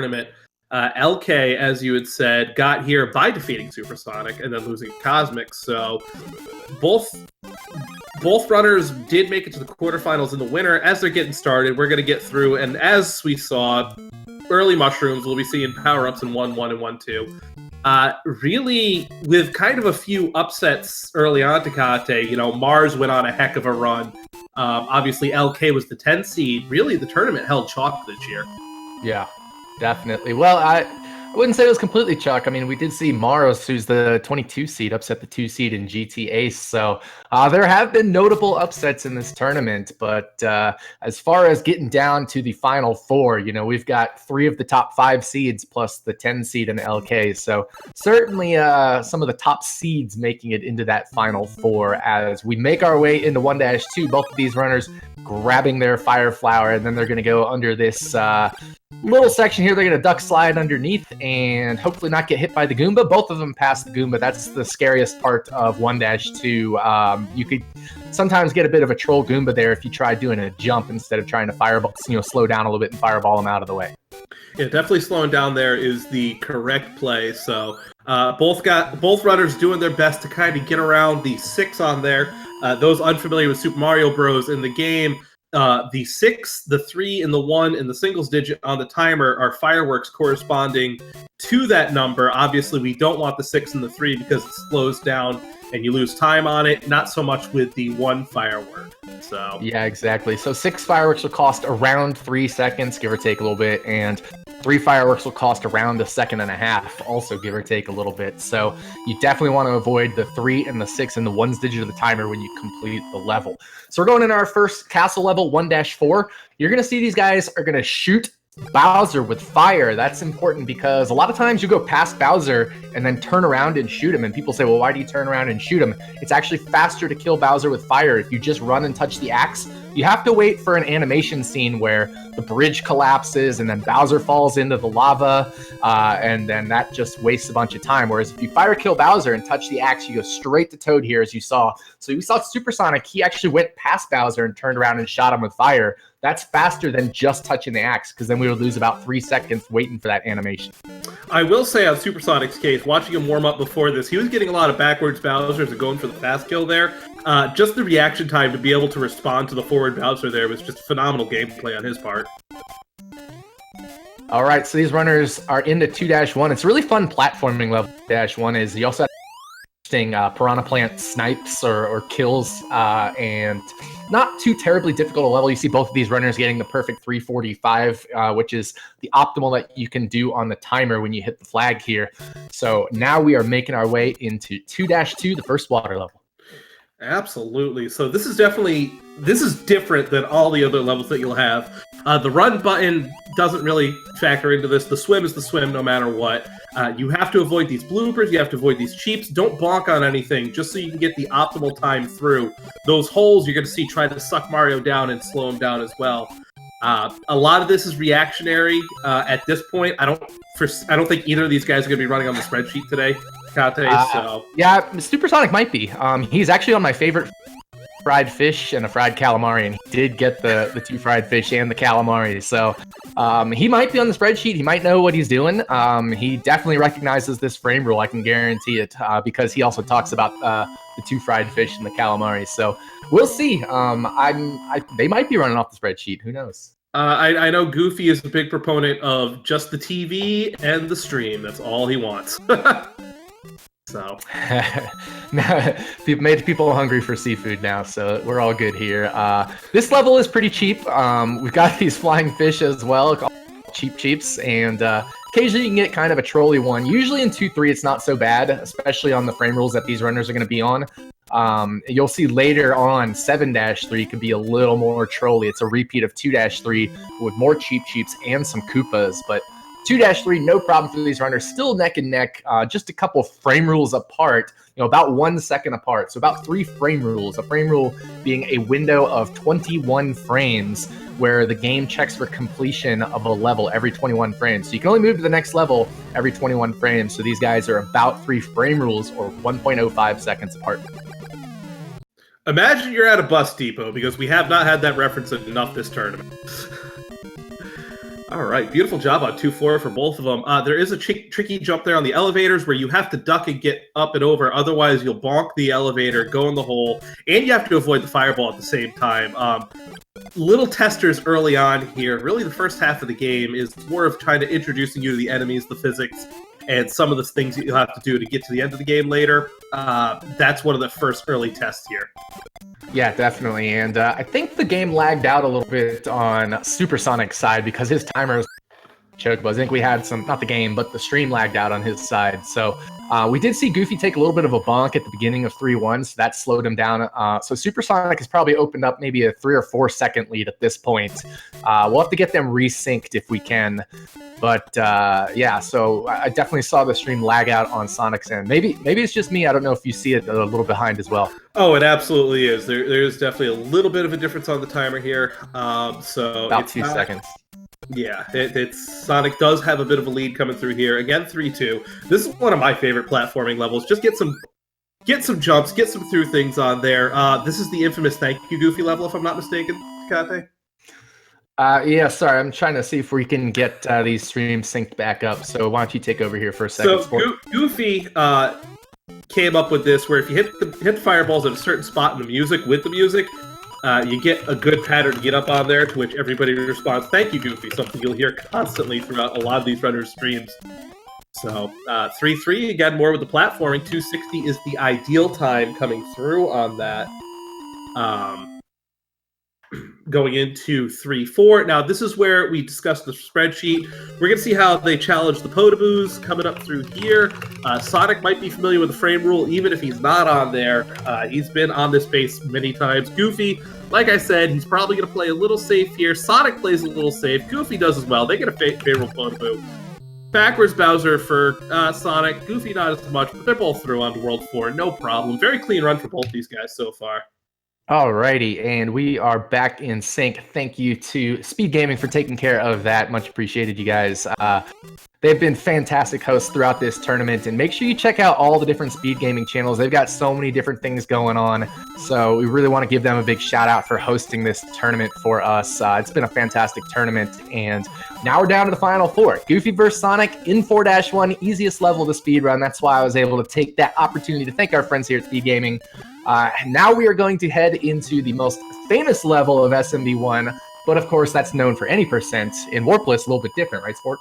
tournament. LK, as you had said, got here by defeating Supersonic and then losing Cosmic. So both runners did make it to the quarterfinals in the winner. As they're getting started, we're going to get through. And as we saw, early mushrooms, we'll be seeing power-ups in 1-1 and 1-2. Really, with kind of a few upsets early on to Kate, Mars went on a heck of a run. Obviously, LK was the 10 seed. Really, the tournament held chalk this year. Yeah, definitely. Well, I wouldn't say it was completely chalk. I mean, we did see Maros, who's the 22 seed, upset the 2 seed in GT Ace. So there have been notable upsets in this tournament. But as far as getting down to the final 4, we've got 3 of the top 5 seeds plus the 10 seed in LK. So certainly some of the top seeds making it into that final 4 as we make our way into 1-2. Both of these runners grabbing their Fire Flower, and then they're going to go under this little section here. They're going to duck slide underneath and hopefully not get hit by the Goomba. Both of them pass the Goomba. That's the scariest part of 1-2. You could sometimes get a bit of a troll Goomba there if you try doing a jump instead of trying to fireball, slow down a little bit and fireball them out of the way. Yeah, definitely slowing down there is the correct play. So both runners doing their best to kind of get around the 6 on there. Those unfamiliar with Super Mario Bros. In the game, the 6, the 3, and the 1 in the singles digit on the timer are fireworks corresponding to that number. Obviously, we don't want the 6 and the 3 because it slows down and you lose time on it. Not so much with the 1 firework. So yeah, exactly. So 6 fireworks will cost around 3 seconds, give or take a little bit, and 3 fireworks will cost around 1.5 seconds, also give or take a little bit. So you definitely want to avoid the 3 and the 6 and the 1's digit of the timer when you complete the level. So we're going into our first castle level, 1-4. You're going to see these guys are going to shoot Bowser with fire. That's important because a lot of times you go past Bowser and then turn around and shoot him, and people say, well, why do you turn around and shoot him? It's actually faster to kill Bowser with fire if you just run and touch the axe. You have to wait for an animation scene where the bridge collapses and then Bowser falls into the lava, and then that just wastes a bunch of time. Whereas if you fire kill Bowser and touch the axe, you go straight to Toad here, as you saw. So we saw Supersonic, he actually went past Bowser and turned around and shot him with fire. That's faster than just touching the axe, because then we would lose about 3 seconds waiting for that animation. I will say on Supersonic's case, watching him warm up before this, he was getting a lot of backwards Bowsers and going for the fast kill there. Just the reaction time to be able to respond to the forward Bowser there was just phenomenal gameplay on his part. All right, so these runners are into 2-1. It's a really fun platforming level. -1 is you also have interesting Piranha Plant snipes or kills, and not too terribly difficult a level. You see both of these runners getting the perfect 345, which is the optimal that you can do on the timer when you hit the flag here. So now we are making our way into 2-2, the first water level. Absolutely. So this is different than all the other levels that you'll have. The run button doesn't really factor into this. The swim is the swim no matter what. You have to avoid these bloopers. You have to avoid these cheats. Don't bonk on anything just so you can get the optimal time through. Those holes you're going to see try to suck Mario down and slow him down as well. A lot of this is reactionary at this point. I don't think either of these guys are going to be running on the spreadsheet today, Kate. Yeah, Supersonic might be. He's actually on my favorite fried fish and a fried calamari, and he did get the 2 fried fish and the calamari. So he might be on the spreadsheet. He might know what he's doing. He definitely recognizes this frame rule. I can guarantee it because he also talks about the 2 fried fish and the calamari. So we'll see. They might be running off the spreadsheet. Who knows? I know Goofy is a big proponent of just the TV and the stream. That's all he wants. So we've made people hungry for seafood now, so we're all good here. This level is pretty cheap. We've got these flying fish as well, called cheaps, and occasionally you can get kind of a trolly one. Usually in 2-3 it's not so bad, especially on the frame rules that these runners are going to be on. You'll see later on 7-3 could be a little more trolly. It's a repeat of 2-3 with more cheaps and some Koopas, but 2-3, no problem for these runners. Still neck and neck, just a couple frame rules apart, about 1 second apart. So about 3 frame rules. A frame rule being a window of 21 frames where the game checks for completion of a level every 21 frames. So you can only move to the next level every 21 frames. So these guys are about 3 frame rules or 1.05 seconds apart. Imagine you're at a bus depot, because we have not had that reference enough this tournament. All right, beautiful job on 2-4 for both of them. There is a tricky jump there on the elevators where you have to duck and get up and over. Otherwise, you'll bonk the elevator, go in the hole, and you have to avoid the fireball at the same time. Little testers early on here. Really, the first half of the game is more of trying to introducing you to the enemies, the physics, and some of the things that you'll have to do to get to the end of the game later. That's one of the first early tests here. Yeah, definitely. And I think the game lagged out a little bit on SuperSonic's side because his timer was chocobo. I think we had some, not the game, but the stream lagged out on his side. So we did see Goofy take a little bit of a bonk at the beginning of 3-1, so that slowed him down. So SuperSonic has probably opened up maybe a 3 or 4 second lead at this point. We'll have to get them resynced if we can. But yeah, so I definitely saw the stream lag out on Sonic's end. Maybe it's just me. I don't know if you see it a little behind as well. Oh, it absolutely is. There's definitely a little bit of a difference on the timer here. So about 2 seconds. Yeah, it's Sonic does have a bit of a lead coming through here. Again, 3-2. This is one of my favorite platforming levels. Just get some jumps, get some through things on there. This is the infamous Thank You Goofy level, if I'm not mistaken, Kate. Yeah, sorry, I'm trying to see if we can get these streams synced back up. So why don't you take over here for a second? So Goofy came up with this, where if you hit the fireballs at a certain spot in the music with the music, you get a good pattern to get up on there, to which everybody responds, "Thank you, Goofy," something you'll hear constantly throughout a lot of these runners' streams. So 3-3, again, more with the platforming. 260 is the ideal time coming through on that. Going into 3-4. Now, this is where we discussed the spreadsheet. We're going to see how they challenge the Potaboos coming up through here. Sonic might be familiar with the frame rule, even if he's not on there. He's been on this base many times. Goofy, like I said, he's probably going to play a little safe here. Sonic plays a little safe. Goofy does as well. They get a favorable Potaboo. Backwards Bowser for Sonic. Goofy not as much, but they're both through onto World 4. No problem. Very clean run for both these guys so far. Alrighty, and we are back in sync. Thank you to Speed Gaming for taking care of that. Much appreciated, you guys. They've been fantastic hosts throughout this tournament, and make sure you check out all the different Speed Gaming channels. They've got so many different things going on, so we really want to give them a big shout out for hosting this tournament for us. It's been a fantastic tournament, and now we're down to the final 4. Goofy vs. Sonic in 4-1, easiest level to speedrun. That's why I was able to take that opportunity to thank our friends here at Speed Gaming. Now we are going to head into the most famous level of SMB1, but of course that's known for any percent. In Warpless, a little bit different, right, Sport?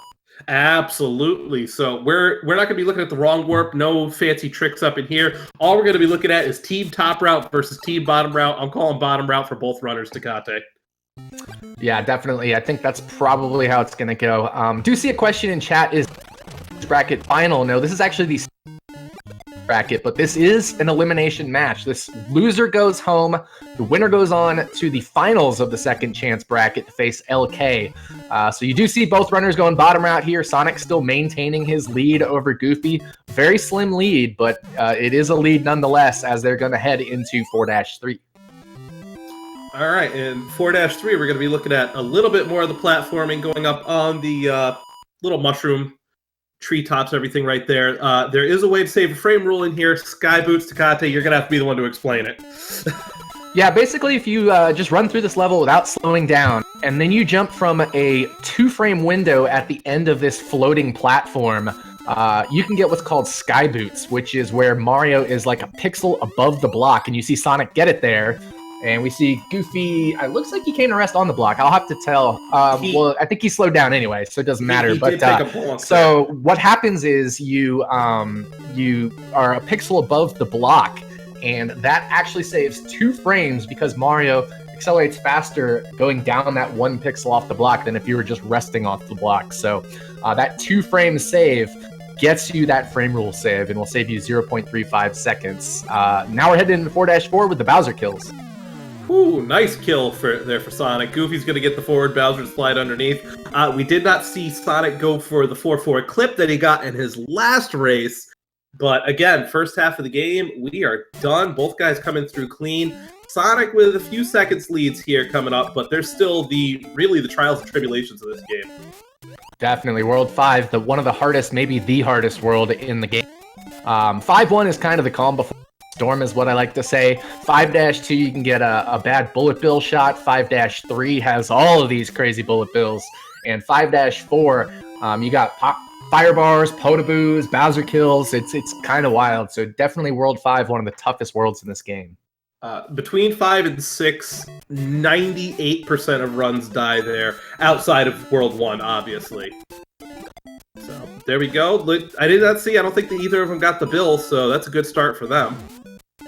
Absolutely. So we're not going to be looking at the wrong warp. No fancy tricks up in here. All we're going to be looking at is team top route versus team bottom route. I'm calling bottom route for both runners, Tecate. Yeah, definitely. I think that's probably how it's going to go. Do see a question in chat, is bracket final? No, this is actually the bracket, but this is an elimination match. This loser goes home. The winner goes on to the finals of the second chance bracket to face LK. So you do see both runners going bottom route here. Sonic still maintaining his lead over Goofy. Very slim lead, but it is a lead nonetheless as they're going to head into 4-3. All right, in 4-3, we're going to be looking at a little bit more of the platforming going up on the little mushroom treetops, everything right there. There is a way to save a frame rule in here. Sky Boots, Tecate, you're going to have to be the one to explain it. Yeah, basically, if you just run through this level without slowing down, and then you jump from a 2-frame window at the end of this floating platform, you can get what's called Sky Boots, which is where Mario is like a pixel above the block, and you see Sonic get it there. And we see Goofy, it looks like he came to rest on the block. I'll have to tell. Well, I think he slowed down anyway, so it doesn't matter. So what happens is you are a pixel above the block, and that actually saves 2 frames because Mario accelerates faster going down that 1 pixel off the block than if you were just resting off the block. So that 2-frame save gets you that frame rule save, and will save you 0.35 seconds. Now we're heading into 4-4 with the Bowser kills. Ooh, nice kill for Sonic. Goofy's going to get the forward, Bowser to slide underneath. We did not see Sonic go for the 4-4 clip that he got in his last race. But again, first half of the game, we are done. Both guys coming through clean. Sonic with a few seconds leads here coming up, but there's still really the trials and tribulations of this game. Definitely. World 5, one of the hardest, maybe the hardest world in the game. 5-1 is kind of the calm before storm is what I like to say. 5-2, you can get a bad bullet bill shot. 5-3 has all of these crazy bullet bills. And 5-4, you got fire bars, potaboos, Bowser kills. It's kind of wild. So definitely World 5, one of the toughest worlds in this game. Between 5 and 6, 98% of runs die there, outside of World 1, obviously. So, there we go. I did not see, I don't think that either of them got the bill, so that's a good start for them.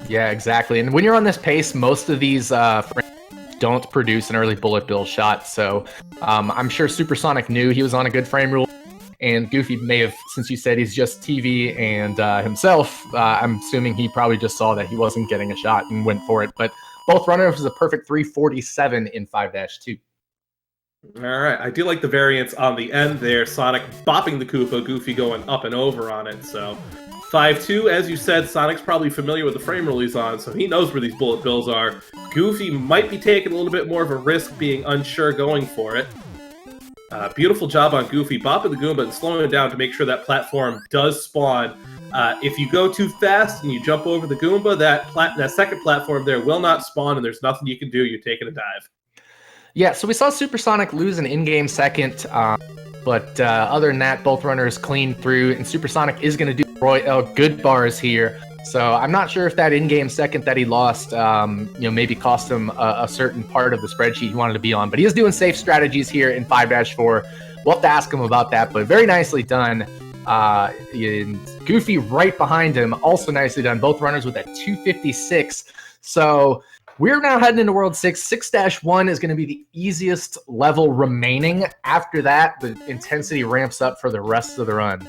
Yeah, exactly. And when you're on this pace, most of these don't produce an early bullet bill shot, so I'm sure Supersonic knew he was on a good frame rule. And Goofy may have, since you said he's just TV and himself, I'm assuming he probably just saw that he wasn't getting a shot and went for it. But both runners was a perfect 347 in 5-2. All right, I do like the variance on the end there. Sonic bopping the Koopa, Goofy going up and over on it. So 5-2, as you said, Sonic's probably familiar with the frame rule he's on, so he knows where these bullet bills are. Goofy might be taking a little bit more of a risk, being unsure going for it. Beautiful job on Goofy, bopping the Goomba and slowing it down to make sure that platform does spawn. If you go too fast and you jump over the Goomba, that second platform there will not spawn, and there's nothing you can do. You're taking a dive. Yeah, so we saw Supersonic lose an in-game second, but other than that, both runners cleaned through, and Supersonic is going to do good bars here. So I'm not sure if that in-game second that he lost, maybe cost him a certain part of the spreadsheet he wanted to be on. But he is doing safe strategies here in 5-4. We'll have to ask him about that, but very nicely done. And Goofy right behind him, also nicely done. Both runners with that 256. So we're now heading into World 6. 6-1 is going to be the easiest level remaining. After that, the intensity ramps up for the rest of the run.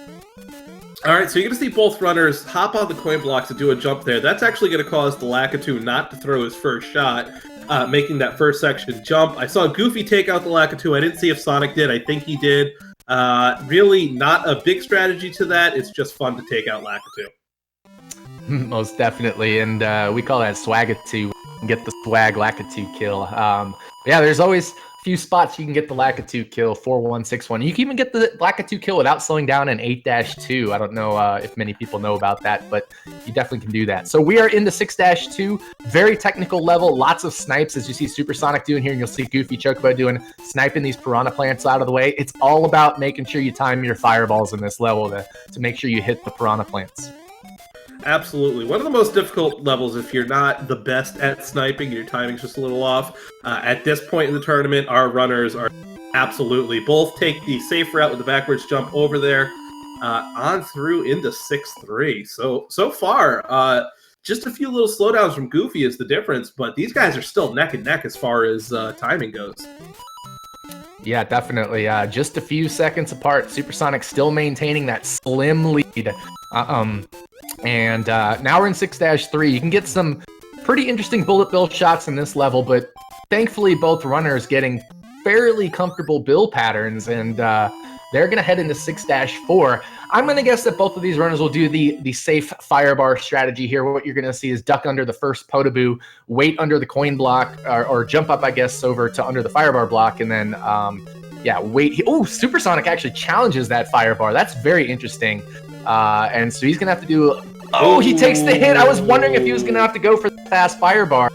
All right, so you're going to see both runners hop on the coin blocks and do a jump there. That's actually going to cause the Lakitu not to throw his first shot, making that first section jump. I saw Goofy take out the Lakitu. I didn't see if Sonic did. I think he did. Really not a big strategy to that. It's just fun to take out Lakitu. Most definitely, and we call that Swagatu. Get the swag Lakitu kill. Yeah, there's always few spots you can get the Lakitu kill, 4-1, 6-1. You can even get the Lakitu kill without slowing down in 8-2. I don't know if many people know about that, but you definitely can do that. So we are into 6-2, very technical level, lots of snipes, as you see Supersonic doing here, and you'll see Goofy Chocobo doing, sniping these piranha plants out of the way. It's all about making sure you time your fireballs in this level to make sure you hit the piranha plants. Absolutely. One of the most difficult levels if you're not the best at sniping, your timing's just a little off. At this point in the tournament, our runners are absolutely both take the safe route with the backwards jump over there on through into 6-3. So far, just a few little slowdowns from Goofy is the difference, but these guys are still neck and neck as far as timing goes. Yeah, definitely. Just a few seconds apart. Supersonic still maintaining that slim lead. And now we're in 6-3. You can get some pretty interesting bullet bill shots in this level, but thankfully both runners getting fairly comfortable bill patterns, and they're going to head into 6-4. I'm going to guess that both of these runners will do the safe firebar strategy here. What you're going to see is duck under the first potaboo, wait under the coin block, or jump up, I guess, over to under the firebar block, and then, wait. Oh, Supersonic actually challenges that firebar. That's very interesting. And so he's going to have to do... Oh, he takes the hit. I was wondering if he was going to have to go for the fast firebar.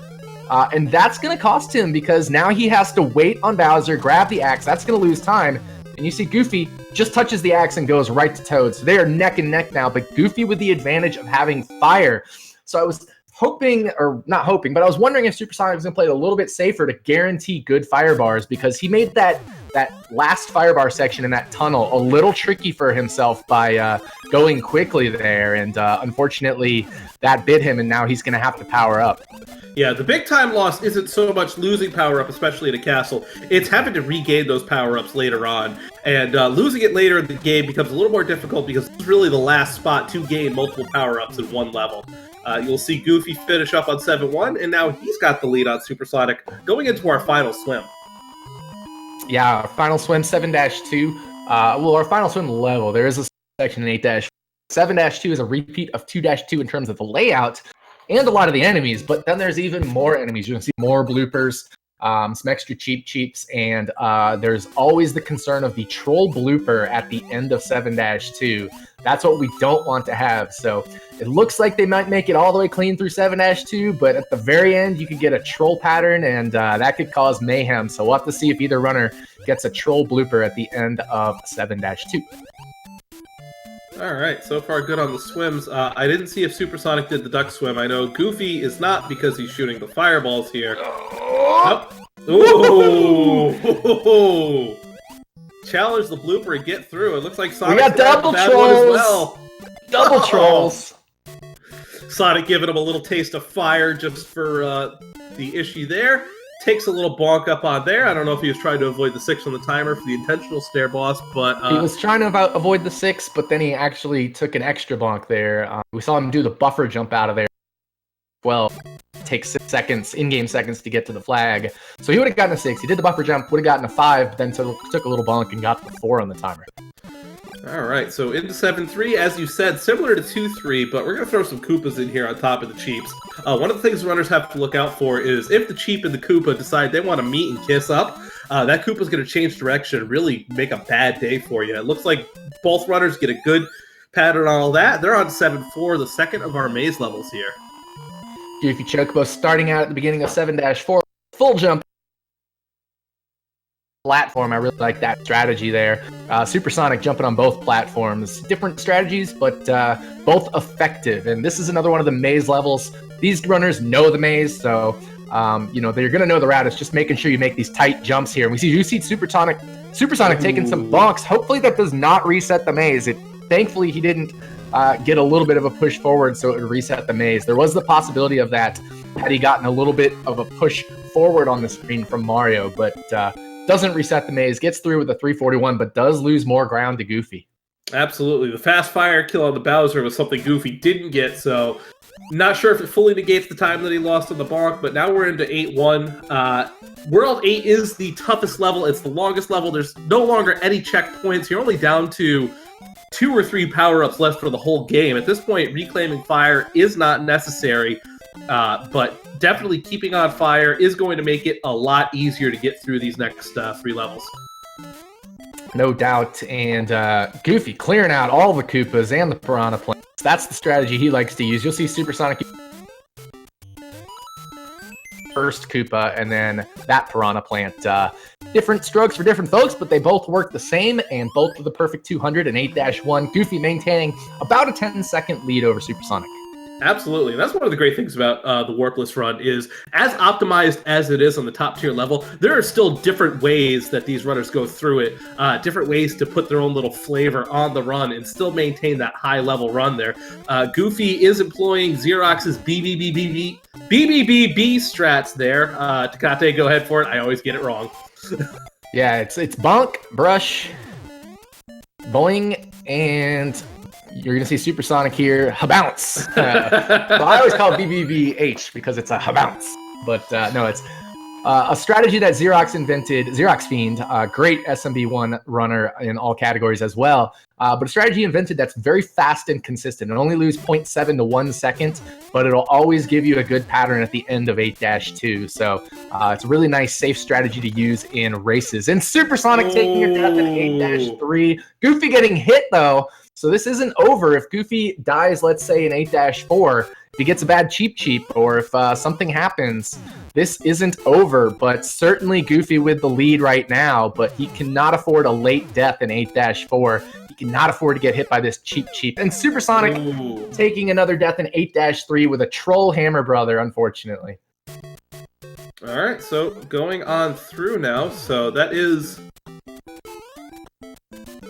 And that's going to cost him because now he has to wait on Bowser, grab the axe. That's going to lose time. And you see Goofy just touches the axe and goes right to Toad. So they are neck and neck now, but Goofy with the advantage of having fire. So I was hoping, or not hoping, but I was wondering if Supersonic was going to play it a little bit safer to guarantee good firebars, because he made that last firebar section in that tunnel a little tricky for himself by going quickly there, and unfortunately that bit him, and now he's going to have to power up. Yeah, the big time loss isn't so much losing power-up, especially at a castle. It's having to regain those power-ups later on. And losing it later in the game becomes a little more difficult because it's really the last spot to gain multiple power-ups in one level. You'll see Goofy finish up on 7-1, and now he's got the lead on Supersonic going into our final swim. Yeah, our final swim, 7-2. Our final swim level, there is a section in 8-. 7-2 is a repeat of 2-2 in terms of the layout and a lot of the enemies, but then there's even more enemies. You're going to see more bloopers. some extra cheeps, and there's always the concern of the troll blooper at the end of 7-2. That's what we don't want to have. So it looks like they might make it all the way clean through 7-2, but at the very end, you could get a troll pattern, and that could cause mayhem. So we'll have to see if either runner gets a troll blooper at the end of 7-2. All right, so far good on the swims. I didn't see if Supersonic did the duck swim. I know Goofy is not because he's shooting the fireballs here. Oh. Ooh! Challenge the blooper and get through. It looks like Sonic got double trolls. As well. Double trolls. Sonic giving him a little taste of fire just for the issue there. Takes a little bonk up on there. I don't know if he was trying to avoid the 6 on the timer for the intentional stare boss, but... he was trying to avoid the 6, but then he actually took an extra bonk there. We saw him do the buffer jump out of there. Well, it takes 6 seconds, in-game seconds, to get to the flag. So he would have gotten a 6. He did the buffer jump, would have gotten a 5, but then took a little bonk and got the 4 on the timer. All right, so into 7-3, as you said, similar to 2-3, but we're going to throw some Koopas in here on top of the Cheeps. One of the things runners have to look out for is if the Cheep and the Koopa decide they want to meet and kiss up, that Koopa's going to change direction and really make a bad day for you. It looks like both runners get a good pattern on all that. They're on 7-4, the second of our maze levels here. Goofy Chocobo starting out at the beginning of 7-4, full jump. Platform. I really like that strategy there. Supersonic jumping on both platforms. Different strategies, but both effective. And this is another one of the maze levels. These runners know the maze, so they're going to know the route. It's just making sure you make these tight jumps here. And you see Supersonic taking some bonks. Hopefully that does not reset the maze. Thankfully, he didn't get a little bit of a push forward, so it would reset the maze. There was the possibility of that had he gotten a little bit of a push forward on the screen from Mario, but doesn't reset the maze, gets through with a 341, but does lose more ground to Goofy. Absolutely. The fast fire kill on the Bowser was something Goofy didn't get, so not sure if it fully negates the time that he lost on the bonk, but now we're into 8-1. World 8 is the toughest level. It's the longest level. There's no longer any checkpoints. You're only down to 2 or 3 power-ups left for the whole game. At this point, reclaiming fire is not necessary, but definitely keeping on fire is going to make it a lot easier to get through these next 3 levels. No doubt. And Goofy clearing out all the Koopas and the Piranha Plants. That's the strategy he likes to use. You'll see Supersonic first Koopa and then that Piranha Plant. Different strokes for different folks, but they both work the same and both with the perfect 200 and 8-1. Goofy maintaining about a 10-second lead over Supersonic. Absolutely. And that's one of the great things about the Warpless run is, as optimized as it is on the top tier level, there are still different ways that these runners go through it, different ways to put their own little flavor on the run and still maintain that high level run there. Goofy is employing Xerox's BBBBB strats there. Takate, go ahead for it. I always get it wrong. Yeah, it's bonk, brush, boing, and you're going to see Supersonic here, ha-bounce. So I always call it BBBH because it's a ha-bounce. But no, it's a strategy that Xerox invented, Xerox Fiend, great SMB1 runner in all categories as well. But a strategy invented that's very fast and consistent. It'll only lose 0.7 to 1 second, but it'll always give you a good pattern at the end of 8-2. So it's a really nice, safe strategy to use in races. And Supersonic taking a death in 8-3. Goofy getting hit, though. So this isn't over. If Goofy dies, let's say in 8-4, if he gets a bad cheep, or if something happens, this isn't over. But certainly Goofy with the lead right now, but he cannot afford a late death in 8-4. He cannot afford to get hit by this cheep. And Supersonic taking another death in 8-3 with a troll hammer brother, unfortunately. All right, so going on through now. So that is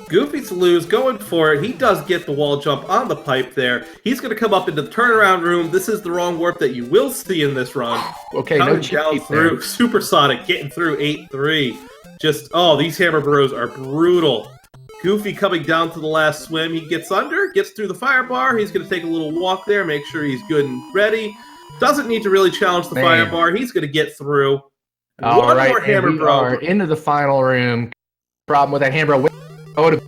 Goofy to lose, going for it. He does get the wall jump on the pipe there. He's going to come up into the turnaround room. This is the wrong warp that you will see in this run. Okay, coming no cheap down through there. Supersonic getting through 8-3. Just, these hammer bros are brutal. Goofy coming down to the last swim. He gets under, gets through the fire bar. He's going to take a little walk there, make sure he's good and ready. Doesn't need to really challenge the fire bar. He's going to get through. All right, more hammer we bro. are into the final room. Problem with that hammer bro.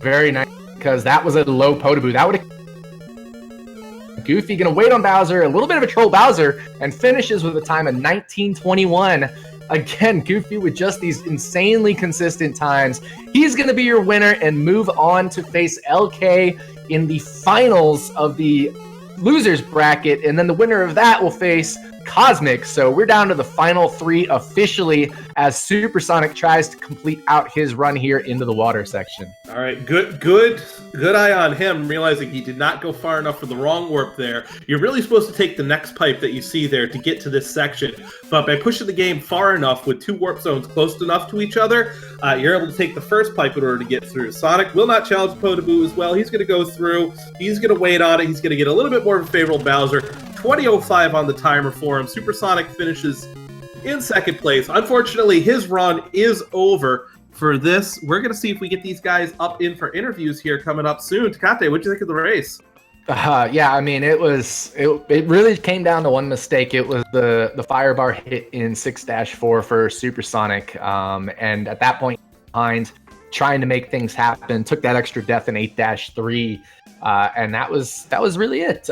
Very nice, because that was a low Potaboo. That would have Goofy gonna wait on Bowser, a little bit of a troll Bowser, and finishes with a time of 19:21. again, Goofy with just these insanely consistent times. He's going to be your winner and move on to face LK in the finals of the losers bracket, and then the winner of that will face Cosmic. So we're down to the final 3 officially as SuperSonic tries to complete out his run here into the water section. All right, good eye on him, realizing he did not go far enough for the wrong warp there. You're really supposed to take the next pipe that you see there to get to this section, but by pushing the game far enough with 2 warp zones close enough to each other, you're able to take the first pipe in order to get through. Sonic will not challenge Podoboo as well. He's going to go through. He's going to wait on it. He's going to get a little bit more of a favorable Bowser. 20:05 on the timer for him. SuperSonic finishes in second place. Unfortunately, his run is over for this. We're going to see if we get these guys up in for interviews here coming up soon. Takate, what'd you think of the race? Yeah, I mean, it really came down to one mistake. It was the fire bar hit in 6-4 for SuperSonic, and at that point, behind trying to make things happen, took that extra death in 8-3, and that was really it.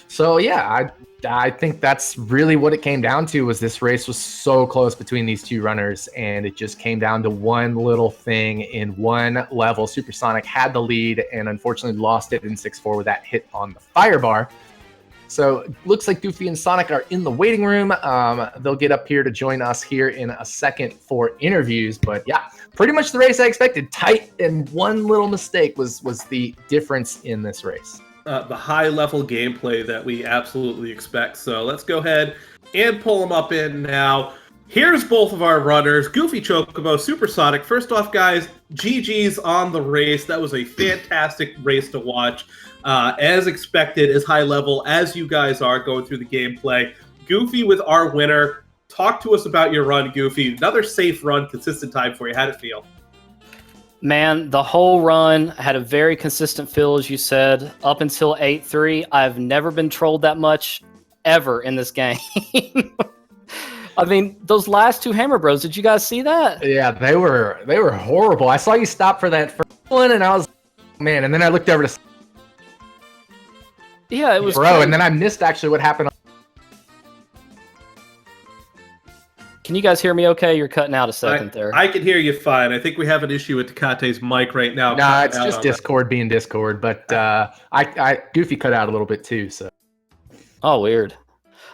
So yeah, I think that's really what it came down to. Was this race was so close between these 2 runners, and it just came down to one little thing in one level. SuperSonic had the lead and unfortunately lost it in 6-4 with that hit on the fire bar. So it looks like Goofy and Sonic are in the waiting room. They'll get up here to join us here in a second for interviews. But yeah, pretty much the race I expected. Tight, and one little mistake was the difference in this race. The high-level gameplay that we absolutely expect. So let's go ahead and pull them up in now. Here's both of our runners, Goofy Chocobo, SuperSonic. First off, guys, GG's on the race. That was a fantastic race to watch. As expected, as high-level as you guys are going through the gameplay. Goofy with our winner. Talk to us about your run, Goofy. Another safe run, consistent time for you. How'd it feel? Man, the whole run had a very consistent feel, as you said, up until 8-3. I've never been trolled that much ever in this game. I mean, those last 2 Hammer Bros, did you guys see that? Yeah, they were horrible. I saw you stop for that first one, and I was, man, and then I looked over to yeah, it was bro, crazy. And then I missed actually what happened. Can you guys hear me okay? You're cutting out a second there. I can hear you fine. I think we have an issue with Takate's mic right now. Nah, it's just Discord being Discord, but I Goofy cut out a little bit too, so. Oh, weird.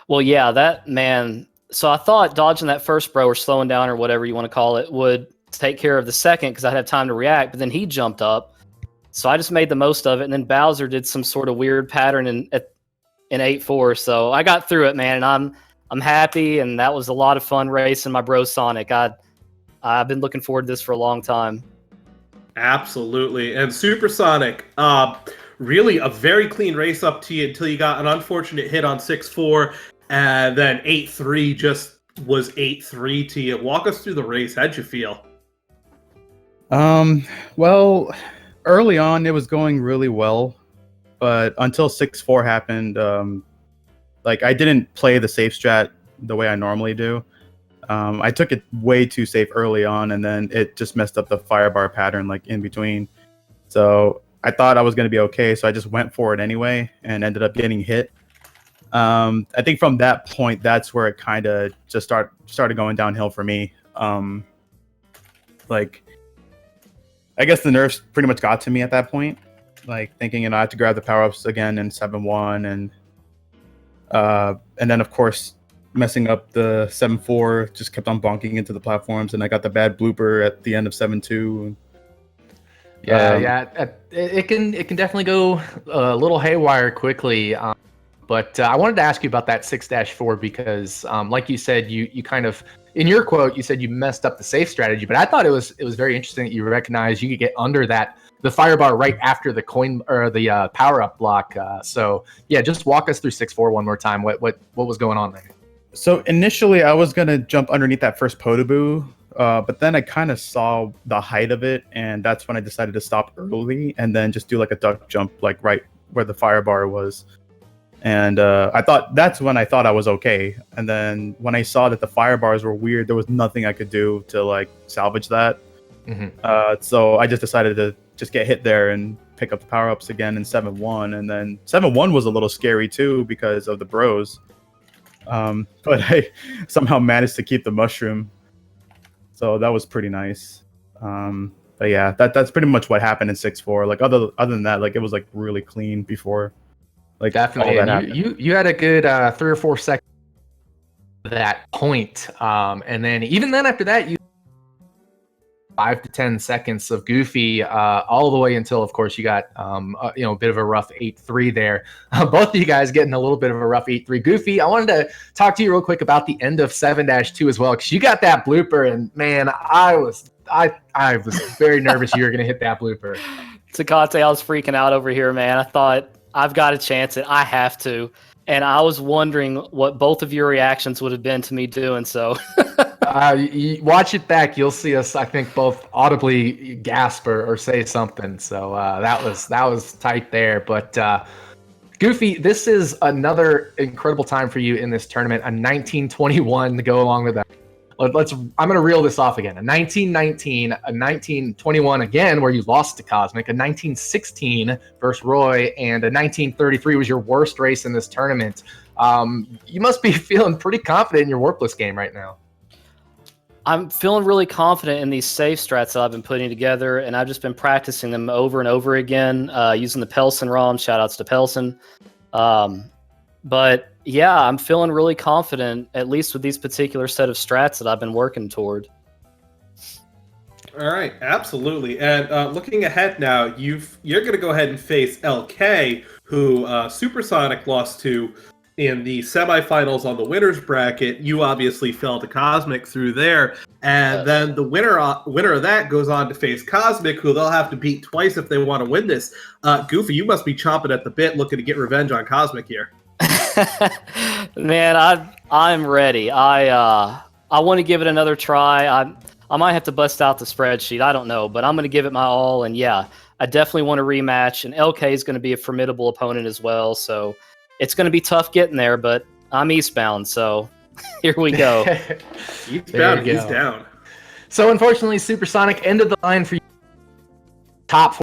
Well, yeah, that, man. So I thought dodging that first bro or slowing down or whatever you want to call it would take care of the second because I'd have time to react, but then he jumped up. So I just made the most of it, and then Bowser did some sort of weird pattern in 8-4. So I got through it, man, and I'm happy, and that was a lot of fun racing my bro Sonic. I've been looking forward to this for a long time. Absolutely. And SuperSonic, really a very clean race up to you until you got an unfortunate hit on 6-4, and then 8-3 just was 8-3 to you. Walk us through the race. How'd you feel? Well, early on it was going really well, but until 6-4 happened, like, I didn't play the safe strat the way I normally do. I took it way too safe early on, and then it just messed up the fire bar pattern, like, in between. So I thought I was going to be okay, so I just went for it anyway and ended up getting hit. I think from that point, that's where it kind of just started going downhill for me. Like, I guess the nerves pretty much got to me at that point. Like, thinking, I had to grab the power-ups again in 7-1, and then, of course, messing up the 7-4, just kept on bonking into the platforms, and I got the bad blooper at the end of 7-2. It can definitely go a little haywire quickly. But I wanted to ask you about that 6-4 because, like you said, you kind of, in your quote, you said you messed up the safe strategy, but I thought it was very interesting that you recognized you could get under the fire bar right after the coin or the power up block. So yeah, just walk us through 6-4 one more time. What was going on there? So initially I was gonna jump underneath that first Podoboo, but then I kind of saw the height of it, and that's when I decided to stop early and then just do like a duck jump, like right where the fire bar was. And that's when I thought I was okay. And then when I saw that the fire bars were weird, there was nothing I could do to like salvage that. Mm-hmm. So I just decided to just get hit there and pick up the power-ups again in 7-1. And then 7-1 was a little scary too because of the bros. But I somehow managed to keep the mushroom, so that was pretty nice. But yeah, that's pretty much what happened in 6-4. Like other than that, like it was like really clean before. Like Definitely, all that and happened. you had a good 3 or 4 seconds at that point, and then even then after that, you 5 to 10 seconds of Goofy, all the way until, of course, you got a bit of a rough 8-3 there. Both of you guys getting a little bit of a rough 8-3. Goofy, I wanted to talk to you real quick about the end of 7-2 as well, because you got that blooper, and man, I was very nervous you were going to hit that blooper. Tecate, I was freaking out over here, man. I thought, I've got to chance it. I have to. And I was wondering what both of your reactions would have been to me doing so. You watch it back, you'll see us, I think, both audibly gasp or say something. So that was tight there. But Goofy, this is another incredible time for you in this tournament. A 1921 to go along with that. I'm going to reel this off again. A 1919, a 1921 again, where you lost to Cosmic, a 1916 versus Roy, and a 1933 was your worst race in this tournament. You must be feeling pretty confident in your Warpless game right now. I'm feeling really confident in these safe strats that I've been putting together, and I've just been practicing them over and over again, using the Pelson ROM. Shout outs to Pelson. But yeah, I'm feeling really confident, at least with these particular set of strats that I've been working toward. All right, absolutely. And looking ahead now, you're going to go ahead and face LK, who Supersonic lost to in the semifinals on the winners bracket. You obviously fell to Cosmic through there, and then the winner of that goes on to face Cosmic, who they'll have to beat twice if they want to win this. Goofy, you must be chomping at the bit, looking to get revenge on Cosmic here. Man, I'm ready. I want to give it another try. I might have to bust out the spreadsheet. I don't know, but I'm going to give it my all. And yeah, I definitely want a rematch. And LK is going to be a formidable opponent as well. So it's going to be tough getting there, but I'm eastbound. So here we go. Eastbound, he's down. So unfortunately, Supersonic ended the line for you. Top 4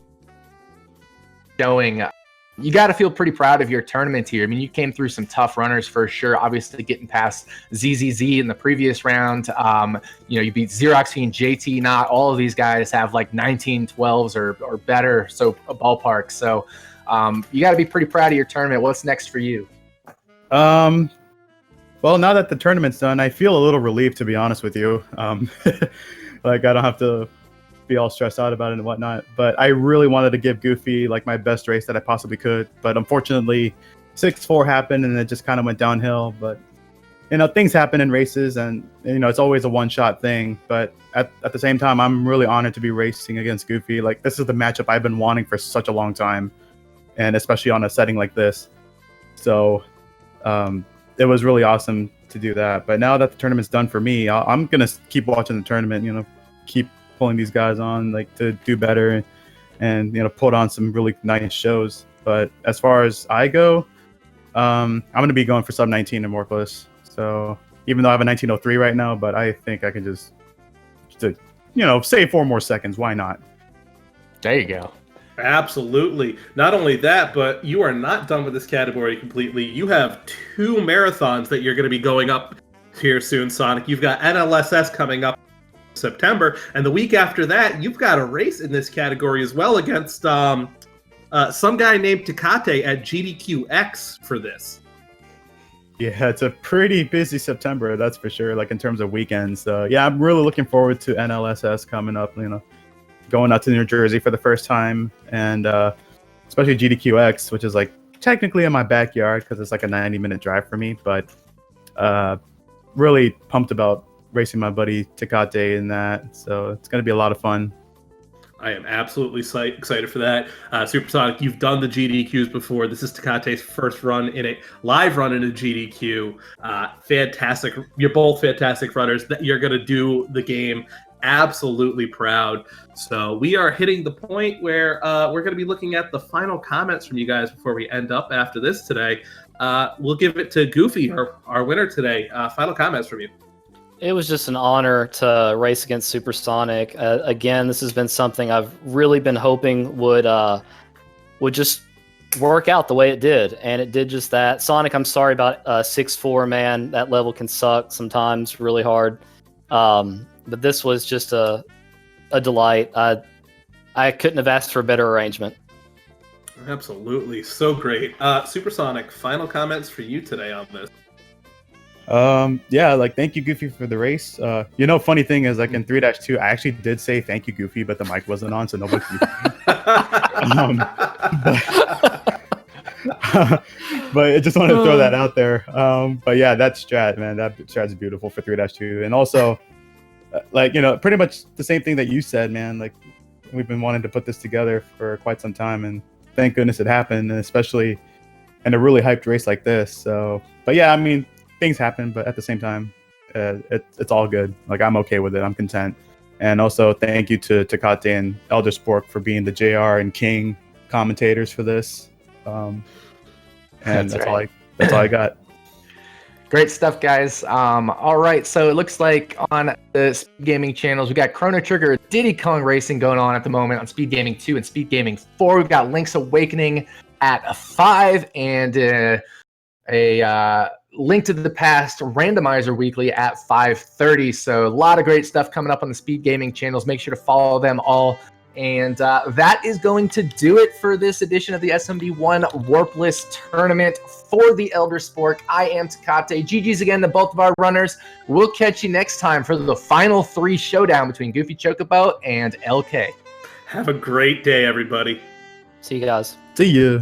showing. You got to feel pretty proud of your tournament here. I mean, you came through some tough runners for sure. Obviously, getting past ZZZ in the previous round. You beat Xerox and JT. Not all of these guys have like 1912s or better, so a ballpark. So you got to be pretty proud of your tournament. What's next for you? Well, now that the tournament's done, I feel a little relieved, to be honest with you. Like I don't have to be all stressed out about it and whatnot, but I really wanted to give Goofy like my best race that I possibly could, but unfortunately 6-4 happened and it just kind of went downhill. But things happen in races, and it's always a one-shot thing, but at the same time I'm really honored to be racing against Goofy. Like this is the matchup I've been wanting for such a long time, and especially on a setting like this. So it was really awesome to do that. But now that the tournament's done for me, I'm gonna keep watching the tournament, keep pulling these guys on like to do better and put on some really nice shows. But as far as I go, I'm going to be going for sub 19 in Warpless. So even though I have a 1903 right now, but I think I can just save 4 more seconds. Why not? There you go. Absolutely. Not only that, but you are not done with this category completely. You have 2 marathons that you're going to be going up here soon, Sonic. You've got NLSS coming up September, and the week after that you've got a race in this category as well against some guy named Tecate at GDQX for this. Yeah, it's a pretty busy September, that's for sure, like in terms of weekends. Yeah, I'm really looking forward to NLSS coming up, going out to New Jersey for the first time, and especially GDQX, which is like technically in my backyard because it's like a 90-minute drive for me, but really pumped about racing my buddy Tecate in that, so it's going to be a lot of fun. I am absolutely excited for that. Supersonic, you've done the GDQs before. This is Tecate's first run in a live run in a GDQ. Fantastic. You're both fantastic runners. You're going to do the game absolutely proud. So we are hitting the point where we're going to be looking at the final comments from you guys before we end up after this today. We'll give it to Goofy, our winner today. Final comments from you. It was just an honor to race against Supersonic. Again, this has been something I've really been hoping would just work out the way it did, and it did just that. Sonic, I'm sorry about 6-4, man. That level can suck sometimes really hard. But this was just a delight. I couldn't have asked for a better arrangement. Absolutely. So great. Supersonic, final comments for you today on this. Yeah, like thank you Goofy for the race. Funny thing is, like in 3-2 I actually did say thank you Goofy, but the mic wasn't on, so nobody could but I just wanted to throw that out there. But yeah, that strat, man, that strat's beautiful for 3-2. And also pretty much the same thing that you said, man. Like, we've been wanting to put this together for quite some time, and thank goodness it happened, and especially in a really hyped race like this. So, but yeah, I mean, things happen, but at the same time, it's all good. Like, I'm okay with it. I'm content. And also, thank you to Takate and Elder Spork for being the JR and King commentators for this. And that's all I got. Great stuff, guys. All right, so it looks like on the Speed Gaming channels, we got Chrono Trigger, Diddy Kong Racing going on at the moment on Speed Gaming 2 and Speed Gaming 4. We've got Link's Awakening at 5 and a Link to the Past Randomizer Weekly at 5:30. So a lot of great stuff coming up on the Speed Gaming channels. Make sure to follow them all. And that is going to do it for this edition of the SMB1 Warpless Tournament. For the Elder Spork, I am Takate. GG's again to both of our runners. We'll catch you next time for the final 3 showdown between Goofy Chocobo and LK. Have a great day, everybody. See you guys. See ya.